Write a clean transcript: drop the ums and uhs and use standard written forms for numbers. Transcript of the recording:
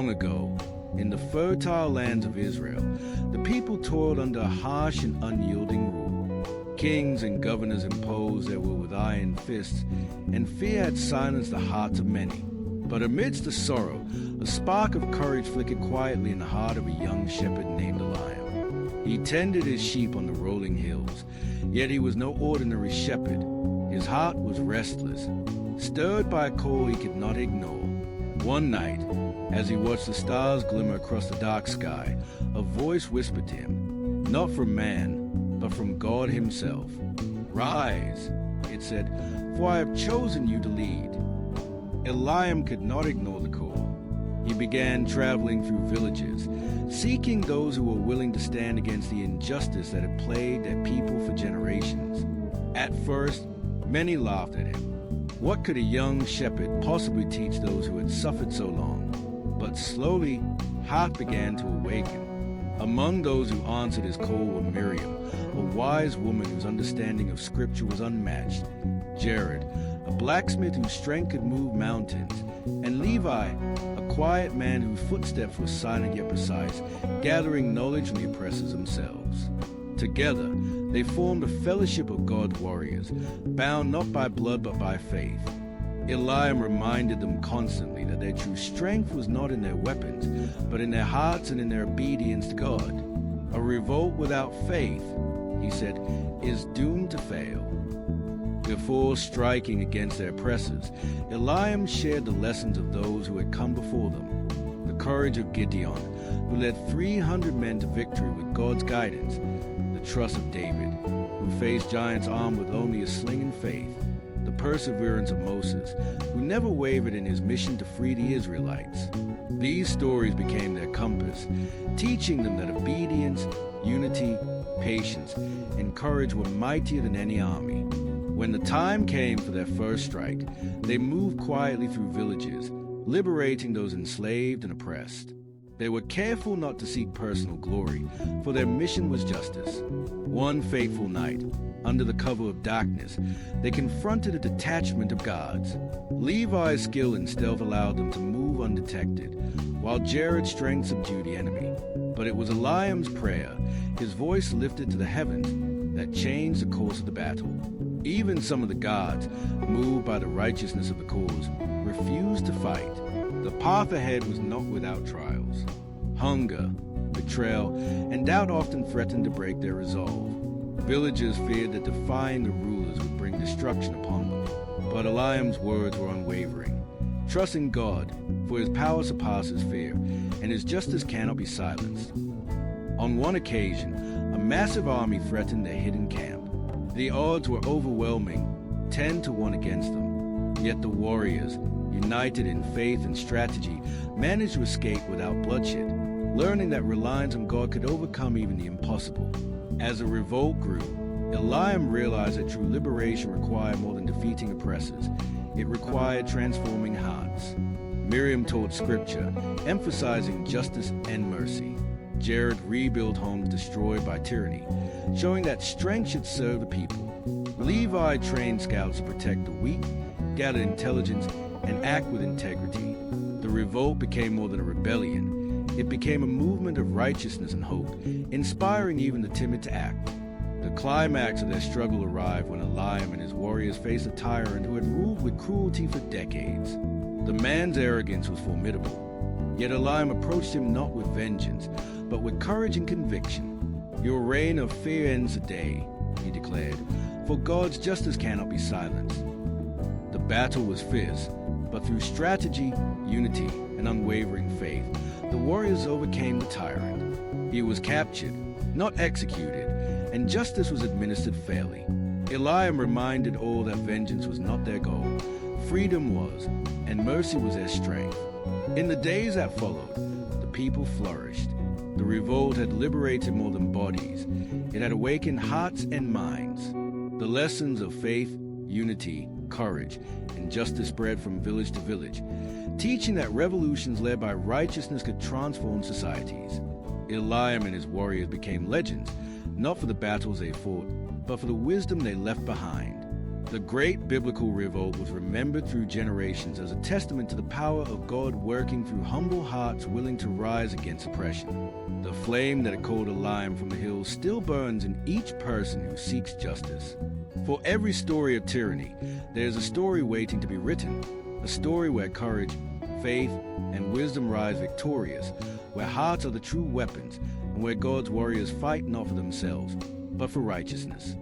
Long ago, in the fertile lands of Israel, the people toiled under a harsh and unyielding rule. Kings and governors imposed their will with iron fists, and fear had silenced the hearts of many. But amidst the sorrow, a spark of courage flickered quietly in the heart of a young shepherd named Eliam. He tended his sheep on the rolling hills, yet he was no ordinary shepherd. His heart was restless, stirred by a call he could not ignore. One night, as he watched the stars glimmer across the dark sky, a voice whispered to him, not from man, but from God himself. "Rise," it said, "for I have chosen you to lead." Eliam could not ignore the call. He began traveling through villages, seeking those who were willing to stand against the injustice that had plagued their people for generations. At first, many laughed at him. What could a young shepherd possibly teach those who had suffered so long? But slowly, heart began to awaken. Among those who answered his call were Miriam, a wise woman whose understanding of Scripture was unmatched, Jared, a blacksmith whose strength could move mountains, and Levi, a quiet man whose footsteps were silent yet precise, gathering knowledge from the oppressors themselves. Together, they formed a fellowship of God's warriors, bound not by blood but by faith. Eliam reminded them constantly that their true strength was not in their weapons, but in their hearts and in their obedience to God. A revolt without faith, he said, is doomed to fail. Before striking against their oppressors, Eliam shared the lessons of those who had come before them. The courage of Gideon, who led 300 men to victory with God's guidance. The trust of David, who faced giants armed with only a sling and faith. The perseverance of Moses, who never wavered in his mission to free the Israelites. These stories became their compass, teaching them that obedience, unity, patience, and courage were mightier than any army. When the time came for their first strike, they moved quietly through villages, liberating those enslaved and oppressed. They were careful not to seek personal glory, for their mission was justice. One fateful night, under the cover of darkness, they confronted a detachment of guards. Levi's skill in stealth allowed them to move undetected, while Jared's strength subdued the enemy. But it was Eliam's prayer, his voice lifted to the heavens, that changed the course of the battle. Even some of the guards, moved by the righteousness of the cause, refused to fight. The path ahead was not without trials. Hunger, betrayal, and doubt often threatened to break their resolve. Villagers feared that defying the rulers would bring destruction upon them. But Eliam's words were unwavering. Trust in God, for his power surpasses fear, and his justice cannot be silenced. On one occasion, a massive army threatened their hidden camp. The odds were overwhelming, 10 to 1 against them. Yet the warriors, united in faith and strategy, managed to escape without bloodshed, learning that reliance on God could overcome even the impossible. As the revolt grew, Eliam realized that true liberation required more than defeating oppressors. It required transforming hearts. Miriam taught Scripture, emphasizing justice and mercy. Jared rebuilt homes destroyed by tyranny, showing that strength should serve the people. Levi trained scouts to protect the weak, gather intelligence, and act with integrity. The revolt became more than a rebellion. It became a movement of righteousness and hope, inspiring even the timid to act. The climax of their struggle arrived when Eliam and his warriors faced a tyrant who had ruled with cruelty for decades. The man's arrogance was formidable, yet Eliam approached him not with vengeance, but with courage and conviction. "Your reign of fear ends today," he declared, "for God's justice cannot be silenced." The battle was fierce, but through strategy, unity, and unwavering faith, the warriors overcame the tyrant. He was captured, not executed, and justice was administered fairly. Eliam reminded all that vengeance was not their goal. Freedom was, and mercy was their strength. In the days that followed, the people flourished. The revolt had liberated more than bodies. It had awakened hearts and minds. The lessons of faith, unity, courage, and justice spread from village to village, teaching that revolutions led by righteousness could transform societies. Eliam and his warriors became legends, not for the battles they fought, but for the wisdom they left behind. The great biblical revolt was remembered through generations as a testament to the power of God working through humble hearts willing to rise against oppression. The flame that had called Eliam from the hills still burns in each person who seeks justice. For every story of tyranny, there is a story waiting to be written, a story where courage, faith, and wisdom rise victorious, where hearts are the true weapons, and where God's warriors fight not for themselves, but for righteousness.